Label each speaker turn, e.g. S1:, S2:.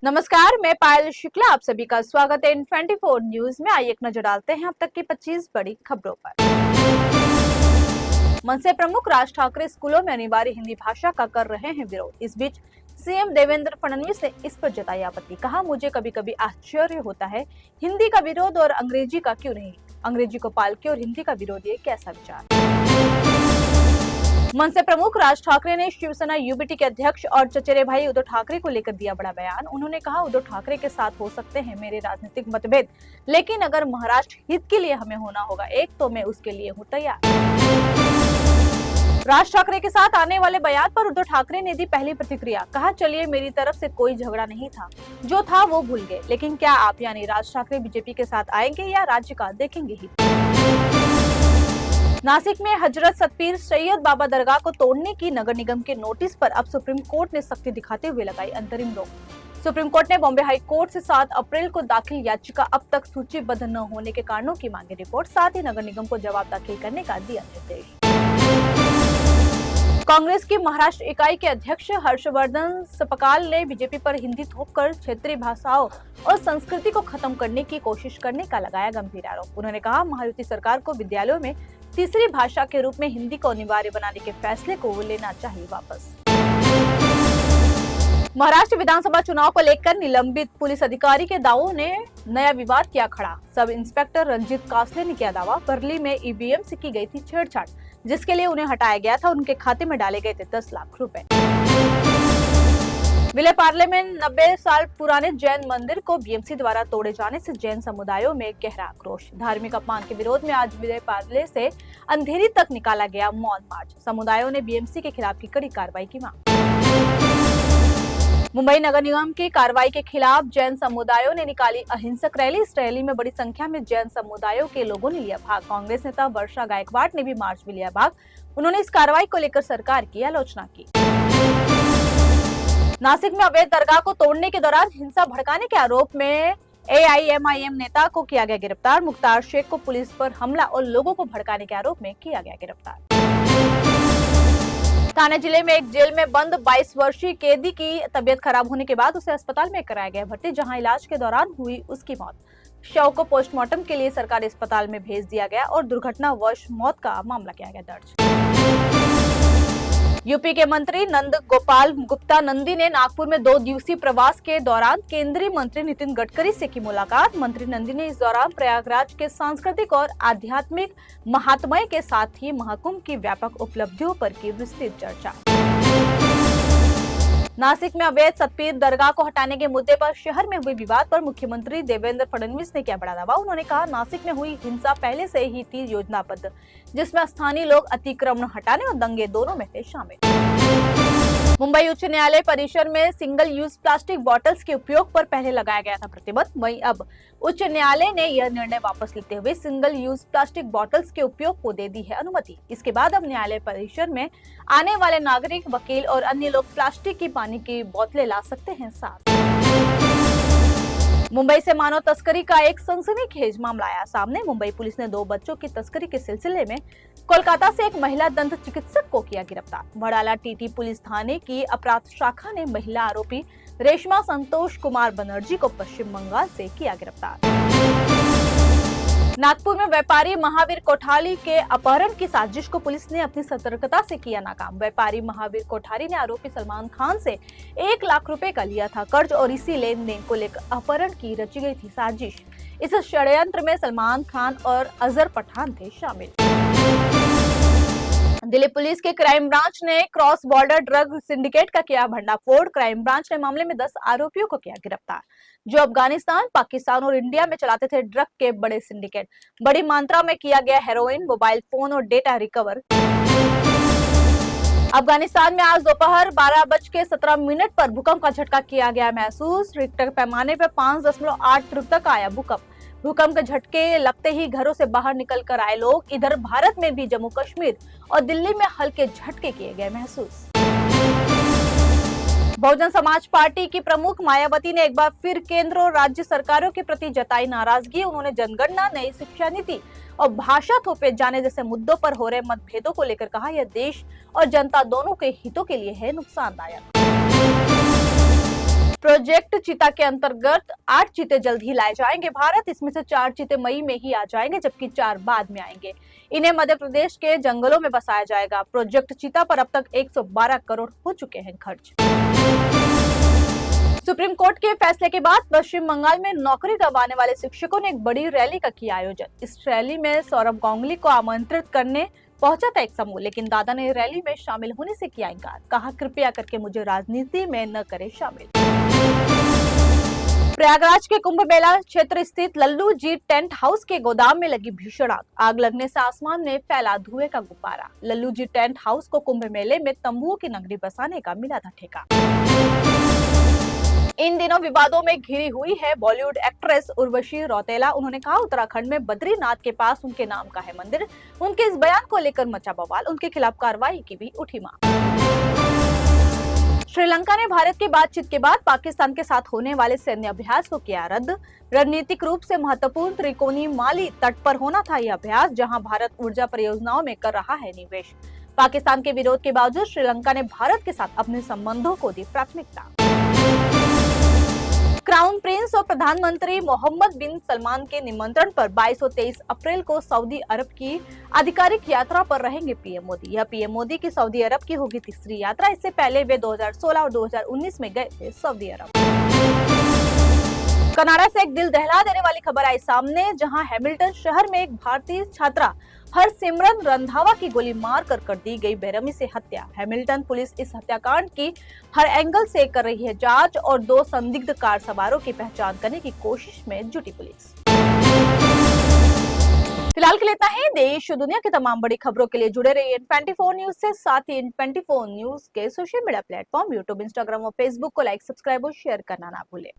S1: नमस्कार, मैं पायल शुक्ला, आप सभी का स्वागत है इन 24 न्यूज में। आइए एक नजर डालते हैं अब तक की 25 बड़ी खबरों पर। मनसे प्रमुख राज ठाकरे स्कूलों में अनिवार्य हिंदी भाषा का कर रहे हैं विरोध। इस बीच सीएम देवेंद्र फडणवीस ने इस पर जताई आपत्ति। कहा, मुझे कभी कभी आश्चर्य होता है, हिंदी का विरोध और अंग्रेजी का क्यों नहीं। अंग्रेजी को पालके और हिंदी का विरोध, ये कैसा विचार। मनसे प्रमुख राज ठाकरे ने शिवसेना यूबीटी के अध्यक्ष और चचेरे भाई उद्धव ठाकरे को लेकर दिया बड़ा बयान। उन्होंने कहा, उद्धव ठाकरे के साथ हो सकते हैं मेरे राजनीतिक मतभेद, लेकिन अगर महाराष्ट्र हित के लिए हमें होना होगा एक, तो मैं उसके लिए हूं तैयार। राज ठाकरे के साथ आने वाले बयान पर उद्धव ठाकरे ने दी पहली प्रतिक्रिया। कहा, चलिए मेरी तरफ से कोई झगड़ा नहीं था, जो था वो भूल गए, लेकिन क्या आप यानी राज ठाकरे बीजेपी के साथ आएंगे या राज्य का देखेंगे ही। नासिक में हजरत सतपीर सैयद बाबा दरगाह को तोड़ने की नगर निगम के नोटिस पर अब सुप्रीम कोर्ट ने सख्ती दिखाते हुए लगाई अंतरिम रोक। सुप्रीम कोर्ट ने बॉम्बे हाई कोर्ट से 7 अप्रैल को दाखिल याचिका अब तक सूचीबद्ध न होने के कारणों की मांगी रिपोर्ट, साथ ही नगर निगम को जवाब दाखिल करने का दिया निर्देश। कांग्रेस की महाराष्ट्र इकाई के अध्यक्ष हर्षवर्धन सपकाल ने बीजेपी पर हिंदी थोपकर क्षेत्रीय भाषाओं और संस्कृति को खत्म करने की कोशिश करने का लगाया गंभीर आरोप। उन्होंने कहा, महायुति सरकार को विद्यालयों में तीसरी भाषा के रूप में हिंदी को अनिवार्य बनाने के फैसले को लेना चाहिए वापस। महाराष्ट्र विधानसभा चुनाव को लेकर निलंबित पुलिस अधिकारी के दावों ने नया विवाद किया खड़ा। सब इंस्पेक्टर रंजीत कासले ने किया दावा, बरली में ईवीएम से की गई थी छेड़छाड़, जिसके लिए उन्हें हटाया गया था। उनके खाते में डाले गए थे 10 लाख रुपए। विले पार्ले में 90 साल पुराने जैन मंदिर को बीएमसी द्वारा तोड़े जाने से जैन समुदायों में गहरा आक्रोश। धार्मिक अपमान के विरोध में आज विले पार्ले से अंधेरी तक निकाला गया मौन मार्च। समुदायों ने बीएमसी के खिलाफ की कड़ी कार्रवाई की मांग। मुंबई नगर निगम की कार्रवाई के खिलाफ जैन समुदायों ने निकाली अहिंसक रैली। इस रैली में बड़ी संख्या में जैन समुदायों के लोगों ने लिया भाग। कांग्रेस नेता वर्षा गायकवाड़ ने भी मार्च में लिया भाग। उन्होंने इस कार्रवाई को लेकर सरकार की आलोचना की। नासिक में अवैध दरगाह को तोड़ने के दौरान हिंसा भड़काने के आरोप में एआईएमआईएम नेता को किया गया गिरफ्तार। मुख्तार शेख को पुलिस पर हमला और लोगों को भड़काने के आरोप में किया गया गिरफ्तार। थाने जिले में एक जेल में बंद 22 वर्षीय कैदी की तबीयत खराब होने के बाद उसे अस्पताल में कराया गया भर्ती, जहां इलाज के दौरान हुई उसकी मौत। शव को पोस्टमार्टम के लिए सरकारी अस्पताल में भेज दिया गया और दुर्घटनावश मौत का मामला किया गया दर्ज। यूपी के मंत्री नंद गोपाल गुप्ता नंदी ने नागपुर में 2 दिवसीय प्रवास के दौरान केंद्रीय मंत्री नितिन गडकरी से की मुलाकात। मंत्री नंदी ने इस दौरान प्रयागराज के सांस्कृतिक और आध्यात्मिक महात्म्य के साथ ही महाकुंभ की व्यापक उपलब्धियों पर की विस्तृत चर्चा। नासिक में अवैध सतपीर दरगाह को हटाने के मुद्दे पर शहर में हुए विवाद पर मुख्यमंत्री देवेंद्र फडणवीस ने किया बड़ा दावा। उन्होंने कहा, नासिक में हुई हिंसा पहले से ही थी योजनाबद्ध, जिसमें स्थानीय लोग अतिक्रमण हटाने और दंगे दोनों में थे शामिल। मुंबई उच्च न्यायालय परिसर में सिंगल यूज प्लास्टिक बॉटल्स के उपयोग पर पहले लगाया गया था प्रतिबंध। वहीं अब उच्च न्यायालय ने यह निर्णय वापस लेते हुए सिंगल यूज प्लास्टिक बॉटल्स के उपयोग को दे दी है अनुमति। इसके बाद अब न्यायालय परिसर में आने वाले नागरिक, वकील और अन्य लोग प्लास्टिक की पानी की बोतलें ला सकते हैं साथ। मुंबई से मानव तस्करी का एक सनसनीखेज मामला आया सामने। मुंबई पुलिस ने 2 बच्चों की तस्करी के सिलसिले में कोलकाता से एक महिला दंत चिकित्सक को किया गिरफ्तार। बड़ाला टीटी पुलिस थाने की अपराध शाखा ने महिला आरोपी रेशमा संतोष कुमार बनर्जी को पश्चिम बंगाल से किया गिरफ्तार। नागपुर में व्यापारी महावीर कोठारी के अपहरण की साजिश को पुलिस ने अपनी सतर्कता से किया नाकाम। व्यापारी महावीर कोठारी ने आरोपी सलमान खान से 1 लाख रुपए का लिया था कर्ज और इसी लेन-देन को लेकर अपहरण की रची गई थी साजिश। इस षड्यंत्र में सलमान खान और अजहर पठान थे शामिल। दिल्ली पुलिस के क्राइम ब्रांच ने क्रॉस बॉर्डर ड्रग सिंडिकेट का किया भंडाफोड़। क्राइम ब्रांच ने मामले में 10 आरोपियों को किया गिरफ्तार, जो अफगानिस्तान, पाकिस्तान और इंडिया में चलाते थे ड्रग के बड़े सिंडिकेट। बड़ी मात्रा में किया गया हेरोइन, मोबाइल फोन और डेटा रिकवर। अफगानिस्तान में आज दोपहर 12:17 पर भूकंप का झटका किया गया महसूस। रिक्टर पैमाने पर 5.8 तक आया भूकंप। भूकंप के झटके लगते ही घरों से बाहर निकल कर आए लोग। इधर भारत में भी जम्मू कश्मीर और दिल्ली में हल्के झटके किए गए महसूस। बहुजन समाज पार्टी की प्रमुख मायावती ने एक बार फिर केंद्र और राज्य सरकारों के प्रति जताई नाराजगी। उन्होंने जनगणना, नई शिक्षा नीति और भाषा थोपे जाने जैसे मुद्दों पर हो रहे मतभेदों को लेकर कहा, यह देश और जनता दोनों के हितों के लिए है नुकसानदायक। प्रोजेक्ट चीता के अंतर्गत 8 चीते जल्द ही लाए जाएंगे भारत। इसमें से 4 चीते मई में ही आ जाएंगे, जबकि 4 बाद में आएंगे। इन्हें मध्य प्रदेश के जंगलों में बसाया जाएगा। प्रोजेक्ट चीता पर अब तक 112 करोड़ हो चुके हैं खर्च। सुप्रीम कोर्ट के फैसले के बाद पश्चिम बंगाल में नौकरी गंवाने वाले शिक्षकों ने एक बड़ी रैली का किया आयोजन। इस रैली में सौरभ गांगुली को आमंत्रित करने पहुंचा था एक समूह, लेकिन दादा ने रैली में शामिल होने से किया इनकार। कहा, कृपया करके मुझे राजनीति में न करें शामिल। प्रयागराज के कुंभ मेला क्षेत्र स्थित लल्लू जी टेंट हाउस के गोदाम में लगी भीषण आग। आग लगने से आसमान में फैला धुएं का गुब्बारा। लल्लू जी टेंट हाउस को कुंभ मेले में तंबुओं की नगरी बसाने का मिला था ठेका। इन दिनों विवादों में घिरी हुई है बॉलीवुड एक्ट्रेस उर्वशी रौतेला। उन्होंने कहा, उत्तराखंड में बद्रीनाथ के पास उनके नाम का है मंदिर। उनके इस बयान को लेकर मचा बवाल। उनके खिलाफ कार्रवाई की भी उठी मांग। श्रीलंका ने भारत की बातचीत के बाद पाकिस्तान के साथ होने वाले सैन्य अभ्यास को किया रद्द। रणनीतिक रूप से महत्वपूर्ण त्रिकोणीय माली तट पर होना था यह अभ्यास, जहां भारत ऊर्जा परियोजनाओं में कर रहा है निवेश। पाकिस्तान के विरोध के बावजूद श्रीलंका ने भारत के साथ अपने संबंधों को दी प्राथमिकता। क्राउन प्रिंस और प्रधानमंत्री मोहम्मद बिन सलमान के निमंत्रण पर 22 और 23 अप्रैल को सऊदी अरब की आधिकारिक यात्रा पर रहेंगे पीएम मोदी। यह पीएम मोदी की सऊदी अरब की होगी तीसरी यात्रा। इससे पहले वे 2016 और 2019 में गए थे सऊदी अरब। कनाडा से एक दिल दहला देने वाली खबर आई सामने, जहां हैमिल्टन शहर में एक भारतीय छात्रा हरसिमरन रंधावा की गोली मारकर कर दी गई बेरहमी से हत्या। हैमिल्टन पुलिस इस हत्याकांड की हर एंगल से कर रही है जांच और 2 संदिग्ध कार सवारों की पहचान करने की कोशिश में जुटी पुलिस। फिलहाल के लिए इतना ही। देश और दुनिया की तमाम बड़ी खबरों के लिए जुड़े रहिए N24 न्यूज से। साथ ही N24 न्यूज के social media platform YouTube, Instagram और फेसबुक को लाइक, सब्सक्राइब और शेयर करना ना भूलें।